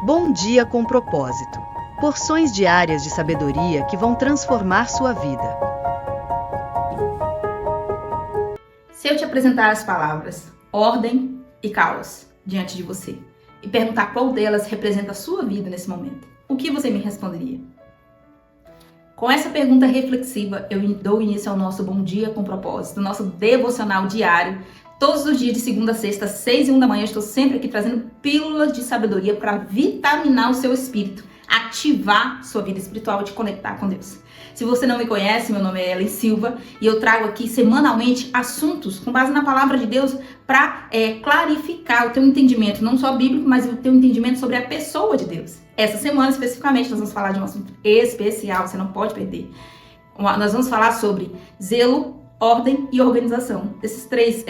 Bom dia com propósito. Porções diárias de sabedoria que vão transformar sua vida. Se eu te apresentar as palavras ordem e caos diante de você e perguntar qual delas representa a sua vida nesse momento, o que você me responderia? Com essa pergunta reflexiva, eu dou início ao nosso Bom Dia com Propósito, nosso devocional diário. Todos os dias, de segunda a sexta, 6h01 da manhã, eu estou sempre aqui trazendo pílulas de sabedoria para vitaminar o seu espírito, ativar sua vida espiritual e te conectar com Deus. Se você não me conhece, meu nome é Ellen Silva e eu trago aqui semanalmente assuntos com base na palavra de Deus para clarificar o teu entendimento, não só bíblico, mas o teu entendimento sobre a pessoa de Deus. Essa semana, especificamente, nós vamos falar de um assunto especial, você não pode perder. Nós vamos falar sobre zelo, ordem e organização. Esses três,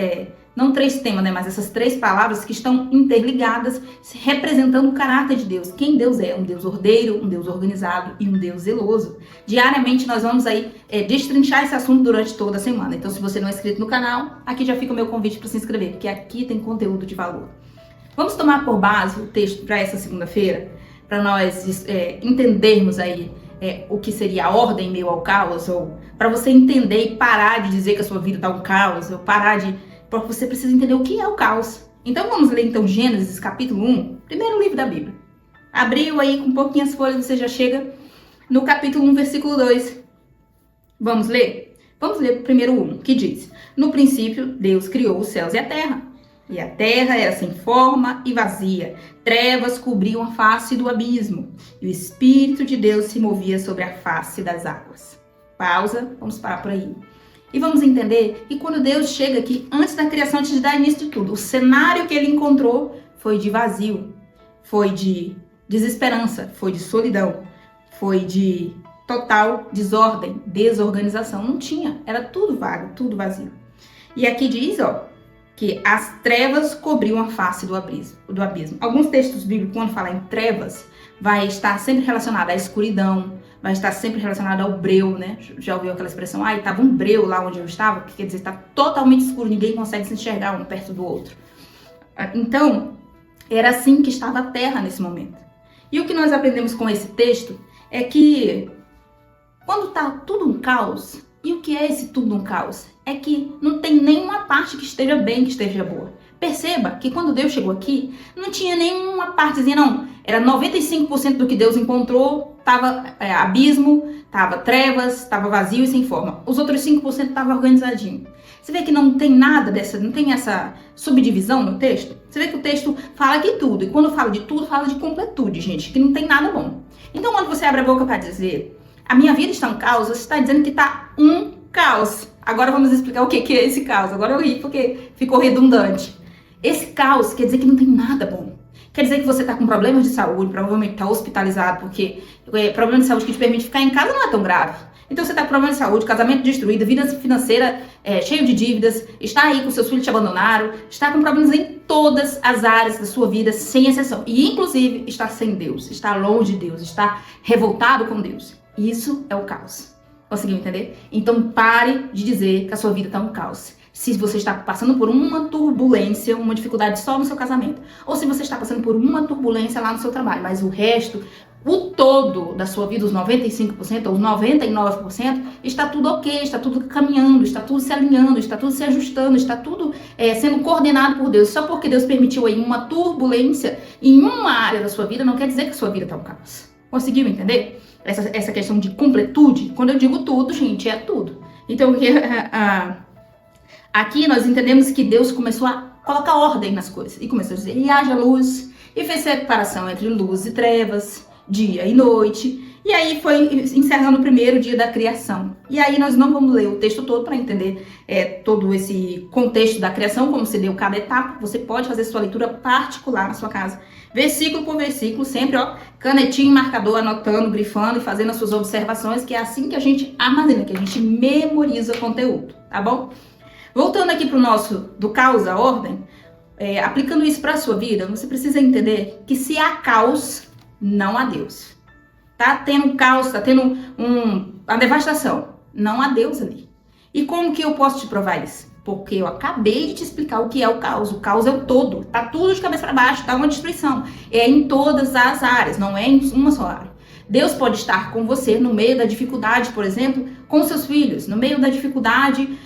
não três temas, né, mas essas três palavras que estão interligadas, representando o caráter de Deus. Quem Deus é? Um Deus ordeiro, um Deus organizado e um Deus zeloso. Diariamente nós vamos aí destrinchar esse assunto durante toda a semana. Então, se você não é inscrito no canal, aqui já fica o meu convite para se inscrever, porque aqui tem conteúdo de valor. Vamos tomar por base o texto para essa segunda-feira, para nós entendermos aí o que seria a ordem em meio ao caos, ou para você entender e parar de dizer que a sua vida está um caos, ou porque você precisa entender o que é o caos. Então vamos ler então Gênesis capítulo 1, primeiro livro da Bíblia. Abriu aí com pouquinhas folhas, você já chega no capítulo 1, versículo 2. Vamos ler? Vamos ler primeiro 1, que diz: No princípio, Deus criou os céus e a terra. E a terra era sem forma e vazia. Trevas cobriam a face do abismo. E o Espírito de Deus se movia sobre a face das águas. Pausa, vamos parar por aí. E vamos entender que quando Deus chega aqui, antes da criação, antes de dar início de tudo, o cenário que ele encontrou foi de vazio, foi de desesperança, foi de solidão, foi de total desordem, desorganização. Não tinha, era tudo vago, tudo vazio. E aqui diz, que as trevas cobriam a face do abismo. Alguns textos bíblicos, quando falam em trevas, vai estar sempre relacionado à escuridão, vai estar sempre relacionado ao breu, né? Já ouviu aquela expressão, estava um breu lá onde eu estava, que quer dizer, está totalmente escuro, ninguém consegue se enxergar um perto do outro. Então, era assim que estava a terra nesse momento. E o que nós aprendemos com esse texto é que quando está tudo um caos, e o que é esse tudo um caos? É que não tem nenhuma parte que esteja bem, que esteja boa. Perceba que quando Deus chegou aqui, não tinha nenhuma partezinha, não. Era 95% do que Deus encontrou, estava abismo, estava trevas, estava vazio e sem forma. Os outros 5% estava organizadinho. Você vê que não tem nada dessa, não tem essa subdivisão no texto? Você vê que o texto fala de tudo, e quando fala de tudo, fala de completude, gente, que não tem nada bom. Então, quando você abre a boca para dizer, a minha vida está um caos, você está dizendo que está um caos. Agora vamos explicar o que é esse caos. Agora eu ri porque ficou redundante. Esse caos quer dizer que não tem nada bom. Quer dizer que você está com problemas de saúde, provavelmente está hospitalizado, porque problema de saúde que te permite ficar em casa não é tão grave. Então você está com problema de saúde, casamento destruído, vida financeira cheio de dívidas, está aí com seus filhos te abandonaram, está com problemas em todas as áreas da sua vida, sem exceção. E inclusive está sem Deus, está longe de Deus, está revoltado com Deus. Isso é o caos. Conseguiu entender? Então pare de dizer que a sua vida está um caos. Se você está passando por uma turbulência, uma dificuldade só no seu casamento, ou se você está passando por uma turbulência lá no seu trabalho, mas o resto, o todo da sua vida, os 95% ou os 99%, está tudo ok, está tudo caminhando, está tudo se alinhando, está tudo se ajustando, está tudo sendo coordenado por Deus. Só porque Deus permitiu aí uma turbulência em uma área da sua vida, não quer dizer que a sua vida está um caos. Conseguiu entender? Essa questão de completude, quando eu digo tudo, gente, é tudo. Então, aqui nós entendemos que Deus começou a colocar ordem nas coisas. E começou a dizer, e haja luz. E fez separação entre luz e trevas, dia e noite. E aí foi encerrando o primeiro dia da criação. E aí nós não vamos ler o texto todo para entender todo esse contexto da criação, como se deu cada etapa. Você pode fazer sua leitura particular na sua casa. Versículo por versículo, sempre, canetinho, marcador, anotando, grifando e fazendo as suas observações, que é assim que a gente armazena, que a gente memoriza conteúdo, tá bom? Voltando aqui pro nosso, do caos à ordem, aplicando isso para a sua vida, você precisa entender que se há caos, não há Deus. Tá tendo caos, tá tendo uma devastação, não há Deus ali. E como que eu posso te provar isso? Porque eu acabei de te explicar o que é o caos. O caos é o todo. Tá tudo de cabeça para baixo, tá uma destruição. É em todas as áreas, não é em uma só área. Deus pode estar com você no meio da dificuldade, por exemplo, com seus filhos, no meio da dificuldade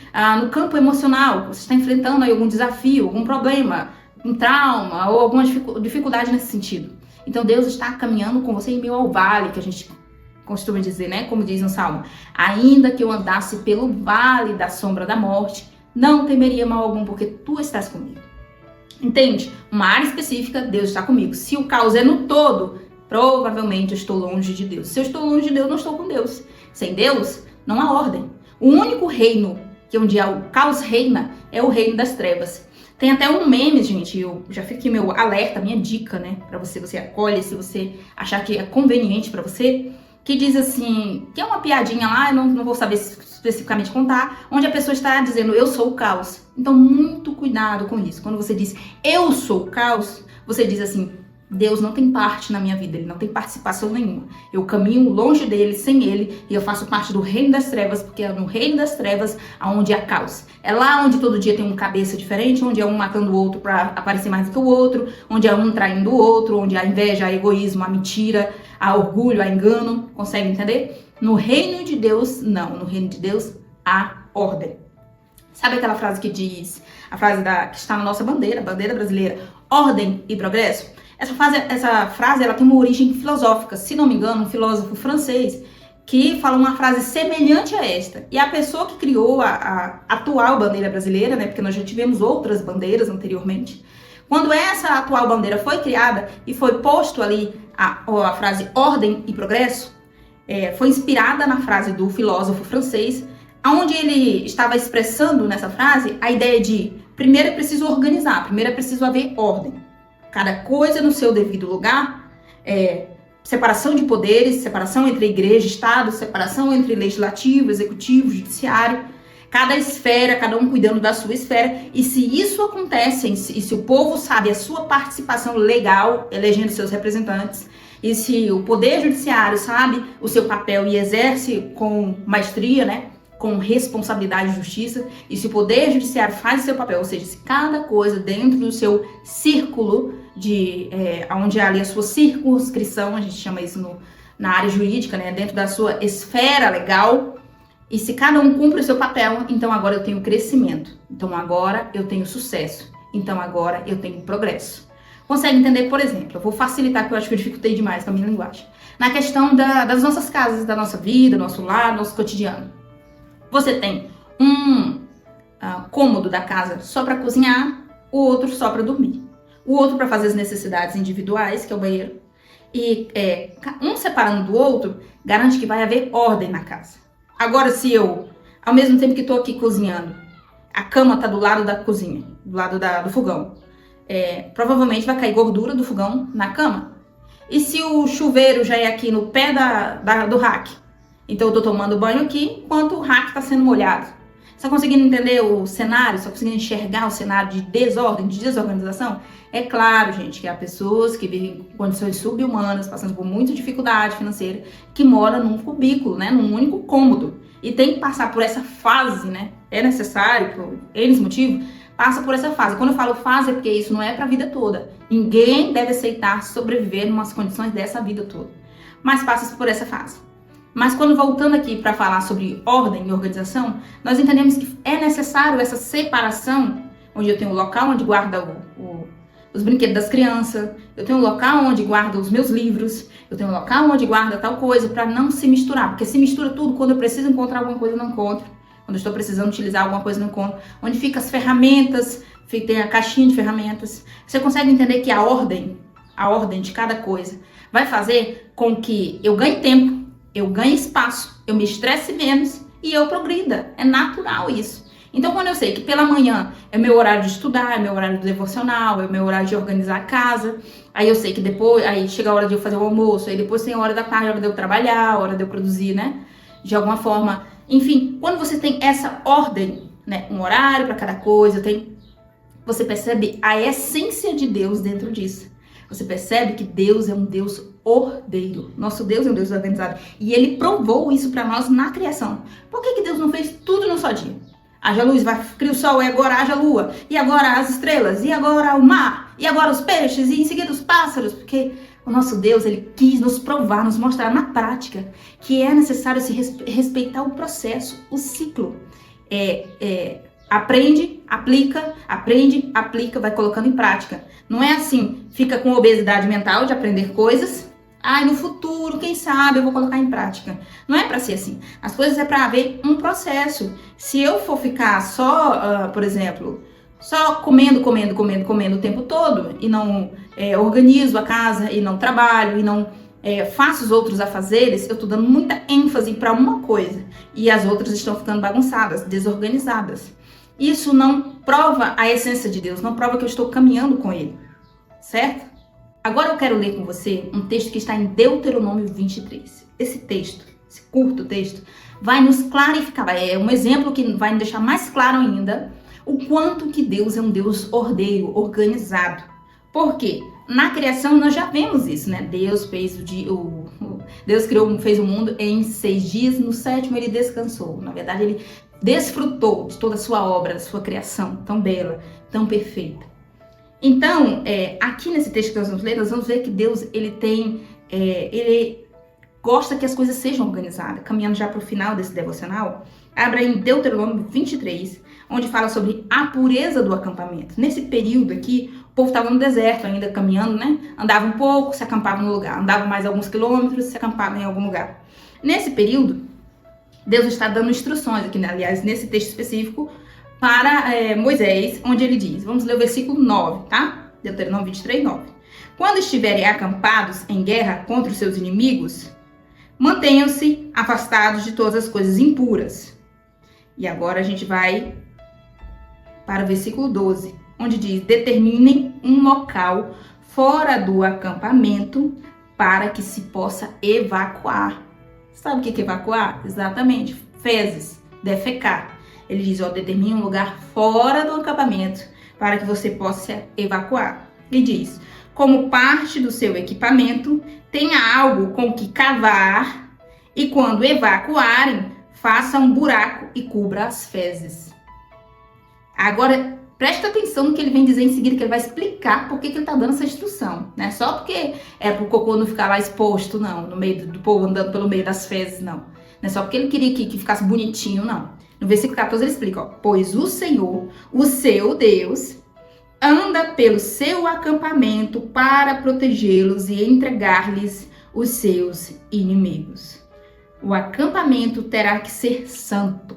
no campo emocional. Você está enfrentando aí algum desafio, algum problema, um trauma ou alguma dificuldade nesse sentido. Então Deus está caminhando com você em meio ao vale, que a gente costuma dizer, né? Como diz no Salmo, ainda que eu andasse pelo vale da sombra da morte, não temeria mal algum, porque tu estás comigo. Entende? Uma área específica, Deus está comigo. Se o caos é no todo, provavelmente eu estou longe de Deus. Se eu estou longe de Deus, não estou com Deus. Sem Deus, não há ordem. O único reino que onde o caos reina é o reino das trevas. Tem até um meme, gente, eu já fico aqui meu alerta, minha dica, né, pra você acolhe se você achar que é conveniente pra você, que diz assim, que é uma piadinha lá, eu não vou saber especificamente contar, onde a pessoa está dizendo, eu sou o caos. Então, muito cuidado com isso. Quando você diz, eu sou o caos, você diz assim, Deus não tem parte na minha vida, Ele não tem participação nenhuma. Eu caminho longe dele, sem Ele, e eu faço parte do reino das trevas, porque é no reino das trevas onde há caos. É lá onde todo dia tem um cabeça diferente, onde é um matando o outro para aparecer mais do que o outro, onde é um traindo o outro, onde há inveja, há egoísmo, há mentira, há orgulho, há engano. Consegue entender? No reino de Deus, não. No reino de Deus, há ordem. Sabe aquela frase que diz, a frase que está na nossa bandeira brasileira, ordem e progresso? Essa frase ela tem uma origem filosófica. Se não me engano, um filósofo francês que fala uma frase semelhante a esta. E a pessoa que criou a atual bandeira brasileira, né, porque nós já tivemos outras bandeiras anteriormente, quando essa atual bandeira foi criada e foi posto ali a frase ordem e progresso, foi inspirada na frase do filósofo francês, onde ele estava expressando nessa frase a ideia de primeiro é preciso organizar, primeiro é preciso haver ordem. Cada coisa no seu devido lugar, separação de poderes, separação entre igreja e Estado, separação entre legislativo, executivo, judiciário, cada esfera, cada um cuidando da sua esfera. E se isso acontece, e se o povo sabe a sua participação legal, elegendo seus representantes, e se o poder judiciário sabe o seu papel e exerce com maestria, né, com responsabilidade e justiça, e se o poder judiciário faz o seu papel, ou seja, se cada coisa dentro do seu círculo, onde há ali a sua circunscrição, a gente chama isso na área jurídica, né, dentro da sua esfera legal, e se cada um cumpre o seu papel, então agora eu tenho crescimento, então agora eu tenho sucesso, então agora eu tenho progresso. Consegue entender, por exemplo, eu vou facilitar, porque eu acho que eu dificultei demais com a minha linguagem, na questão das nossas casas, da nossa vida, nosso lar, nosso cotidiano. Você tem um cômodo da casa só para cozinhar, o outro só para dormir. O outro para fazer as necessidades individuais, que é o banheiro. E um separando do outro, garante que vai haver ordem na casa. Agora, se eu, ao mesmo tempo que estou aqui cozinhando, a cama está do lado da cozinha, do lado do fogão, provavelmente vai cair gordura do fogão na cama. E se o chuveiro já é aqui no pé do rack, então eu tô tomando banho aqui, enquanto o rack está sendo molhado. Você tá conseguindo entender o cenário? Você tá conseguindo enxergar o cenário de desordem, de desorganização? É claro, gente, que há pessoas que vivem em condições subhumanas, passando por muita dificuldade financeira, que moram num cubículo, né, num único cômodo. E tem que passar por essa fase, né? É necessário, por N motivos, passa por essa fase. Quando eu falo fase, é porque isso não é para a vida toda. Ninguém deve aceitar sobreviver em umas condições dessa vida toda. Mas passa por essa fase. Mas quando voltando aqui para falar sobre ordem e organização, nós entendemos que é necessário essa separação, onde eu tenho um local onde guarda os brinquedos das crianças, eu tenho um local onde guarda os meus livros, eu tenho um local onde guarda tal coisa, para não se misturar, porque se mistura tudo, quando eu preciso encontrar alguma coisa eu não encontro, quando eu estou precisando utilizar alguma coisa eu não encontro, onde ficam as ferramentas, tem a caixinha de ferramentas. Você consegue entender que a ordem de cada coisa vai fazer com que eu ganhe tempo, eu ganho espaço, eu me estresse menos e eu progrida. É natural isso. Então, quando eu sei que pela manhã é meu horário de estudar, é meu horário do devocional, é meu horário de organizar a casa, aí eu sei que depois, aí chega a hora de eu fazer o almoço, aí depois tem a hora da tarde, a hora de eu trabalhar, a hora de eu produzir, né? De alguma forma. Enfim, quando você tem essa ordem, né? Um horário para cada coisa, você percebe a essência de Deus dentro disso. Você percebe que Deus é um Deus ordeiro. Nosso Deus é um Deus organizado. E Ele provou isso para nós na criação. Por que Deus não fez tudo num só dia? haja luz, cria o sol, e agora haja lua, e agora as estrelas, e agora o mar, e agora os peixes, e em seguida os pássaros, porque o nosso Deus, ele quis nos provar, nos mostrar na prática que é necessário se respeitar o processo, o ciclo. Aprende, aplica, vai colocando em prática. Não é assim, fica com obesidade mental de aprender coisas. No futuro, quem sabe, eu vou colocar em prática. Não é para ser assim. As coisas é para haver um processo. Se eu for ficar só, por exemplo, só comendo o tempo todo e não organizo a casa e não trabalho e não faço os outros afazeres, eu tô dando muita ênfase para uma coisa e as outras estão ficando bagunçadas, desorganizadas. Isso não prova a essência de Deus, não prova que eu estou caminhando com Ele, certo? Agora eu quero ler com você um texto que está em Deuteronômio 23. Esse texto, esse curto texto, vai nos clarificar, é um exemplo que vai nos deixar mais claro ainda o quanto que Deus é um Deus ordeiro, organizado. Por quê? Na criação nós já vemos isso, né? Deus fez Deus fez o mundo em 6 dias, no 7º ele descansou. Na verdade, ele desfrutou de toda a sua obra, da sua criação tão bela, tão perfeita. Então, aqui nesse texto que nós vamos ler, nós vamos ver que Deus, ele gosta que as coisas sejam organizadas. Caminhando já para o final desse devocional, abra em Deuteronômio 23, onde fala sobre a pureza do acampamento. Nesse período aqui, o povo estava no deserto ainda, caminhando, né? Andava um pouco, se acampava no lugar. Andava mais alguns quilômetros, se acampava em algum lugar. Nesse período, Deus está dando instruções aqui, né? Aliás, nesse texto específico, para Moisés, onde ele diz, vamos ler o versículo 9, tá? Deuteronômio 23, 9. Quando estiverem acampados em guerra contra os seus inimigos, mantenham-se afastados de todas as coisas impuras. E agora a gente vai para o versículo 12, onde diz, determinem um local fora do acampamento para que se possa evacuar. Sabe o que é evacuar? Exatamente, fezes, defecar. Ele diz, determine um lugar fora do acampamento para que você possa evacuar. E diz, como parte do seu equipamento, tenha algo com que cavar e quando evacuarem, faça um buraco e cubra as fezes. Agora, presta atenção no que ele vem dizer em seguida, que ele vai explicar por que ele está dando essa instrução. Não é só porque é para o cocô não ficar lá exposto, não, no meio do povo andando pelo meio das fezes, não. Não é só porque ele queria que ficasse bonitinho, não. No versículo 14 ele explica, pois o Senhor, o seu Deus, anda pelo seu acampamento para protegê-los e entregar-lhes os seus inimigos. O acampamento terá que ser santo,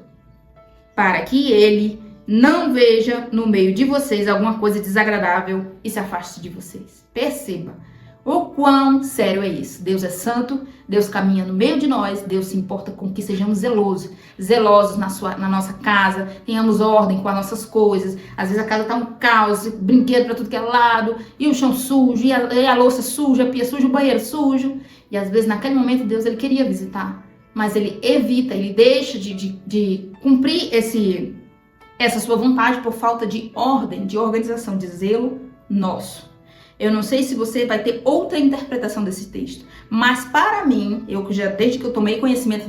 para que ele não veja no meio de vocês alguma coisa desagradável e se afaste de vocês. Perceba o quão sério é isso. Deus é santo, Deus caminha no meio de nós, Deus se importa com que sejamos zelosos na nossa casa, tenhamos ordem com as nossas coisas. Às vezes a casa tá um caos, brinquedo para tudo que é lado, e o chão sujo, e a louça suja, a pia suja, o banheiro sujo. E às vezes naquele momento Deus ele queria visitar, mas ele evita, ele deixa de cumprir essa sua vontade por falta de ordem, de organização, de zelo nosso. Eu não sei se você vai ter outra interpretação desse texto, mas para mim, desde que eu tomei conhecimento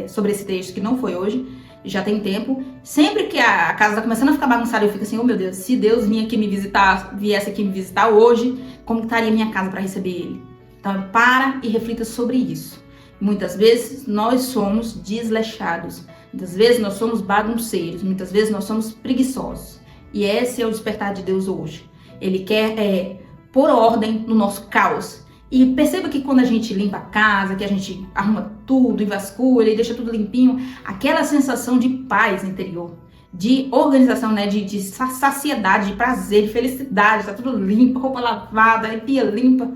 sobre esse texto, que não foi hoje, já tem tempo, sempre que a casa está começando a ficar bagunçada, eu fico assim, meu Deus, se Deus viesse aqui me visitar hoje, como estaria minha casa para receber Ele? Então, para e reflita sobre isso. Muitas vezes nós somos desleixados, muitas vezes nós somos bagunceiros, muitas vezes nós somos preguiçosos. E esse é o despertar de Deus hoje. Ele quer pôr ordem no nosso caos. E perceba que quando a gente limpa a casa, que a gente arruma tudo e vasculha e deixa tudo limpinho, aquela sensação de paz interior, de organização, né, de saciedade, de prazer, de felicidade, tá tudo limpo, roupa lavada, pia limpa.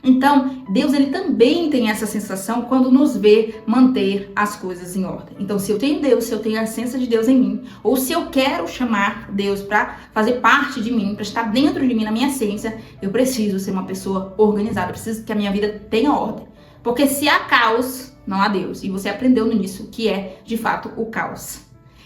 Então, Deus ele também tem essa sensação quando nos vê manter as coisas em ordem. Então, se eu tenho Deus, se eu tenho a essência de Deus em mim, ou se eu quero chamar Deus para fazer parte de mim, para estar dentro de mim, na minha essência, eu preciso ser uma pessoa organizada, eu preciso que a minha vida tenha ordem. Porque se há caos, não há Deus. E você aprendeu nisso, que é, de fato, o caos.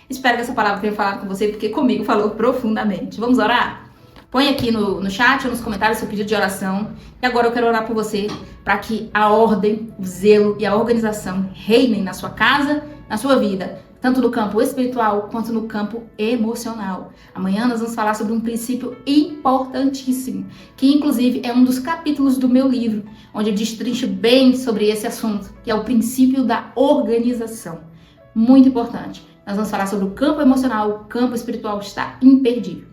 Espero que essa palavra tenha falado com você, porque comigo falou profundamente. Vamos orar? Põe aqui no chat ou nos comentários seu pedido de oração. E agora eu quero orar por você para que a ordem, o zelo e a organização reinem na sua casa, na sua vida. tanto no campo espiritual quanto no campo emocional. Amanhã nós vamos falar sobre um princípio importantíssimo, que inclusive é um dos capítulos do meu livro, onde eu destrincho bem sobre esse assunto, que é o princípio da organização. Muito importante. Nós vamos falar sobre o campo emocional, o campo espiritual está imperdível.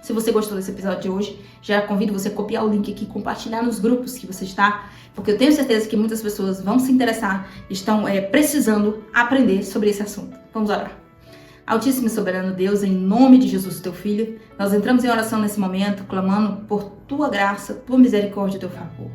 Se você gostou desse episódio de hoje, já convido você a copiar o link aqui e compartilhar nos grupos que você está, porque eu tenho certeza que muitas pessoas vão se interessar, estão precisando aprender sobre esse assunto. Vamos orar. Altíssimo e soberano Deus, em nome de Jesus, teu Filho, nós entramos em oração nesse momento, clamando por tua graça, tua misericórdia e teu favor.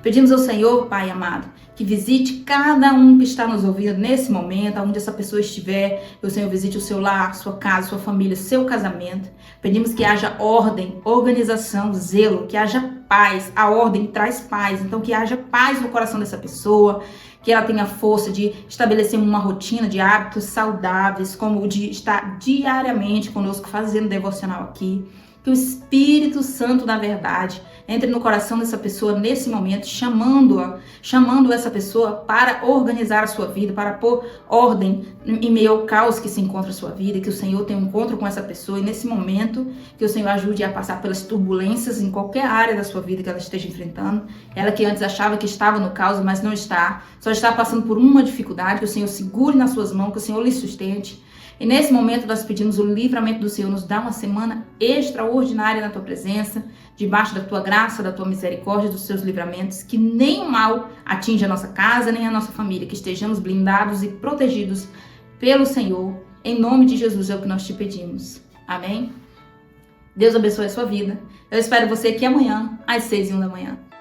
Pedimos ao Senhor, Pai amado, que visite cada um que está nos ouvindo nesse momento, aonde essa pessoa estiver, que o Senhor visite o seu lar, sua casa, sua família, seu casamento. Pedimos que haja ordem, organização, zelo, que haja paz. A ordem traz paz, então que haja paz no coração dessa pessoa, que ela tenha força de estabelecer uma rotina de hábitos saudáveis, como o de estar diariamente conosco fazendo devocional aqui. Que o Espírito Santo da verdade entre no coração dessa pessoa nesse momento, chamando essa pessoa para organizar a sua vida, para pôr ordem em meio ao caos que se encontra a sua vida, que o Senhor tenha um encontro com essa pessoa e nesse momento que o Senhor ajude a passar pelas turbulências em qualquer área da sua vida que ela esteja enfrentando. Ela que antes achava que estava no caos, mas não está, só está passando por uma dificuldade, que o Senhor segure nas suas mãos, que o Senhor lhe sustente. E nesse momento nós pedimos o livramento do Senhor, nos dá uma semana extraordinária na tua presença, debaixo da tua graça, da tua misericórdia, dos seus livramentos, que nem o mal atinja a nossa casa, nem a nossa família, que estejamos blindados e protegidos pelo Senhor. Em nome de Jesus é o que nós te pedimos. Amém? Deus abençoe a sua vida. Eu espero você aqui amanhã, às 6h01 da manhã.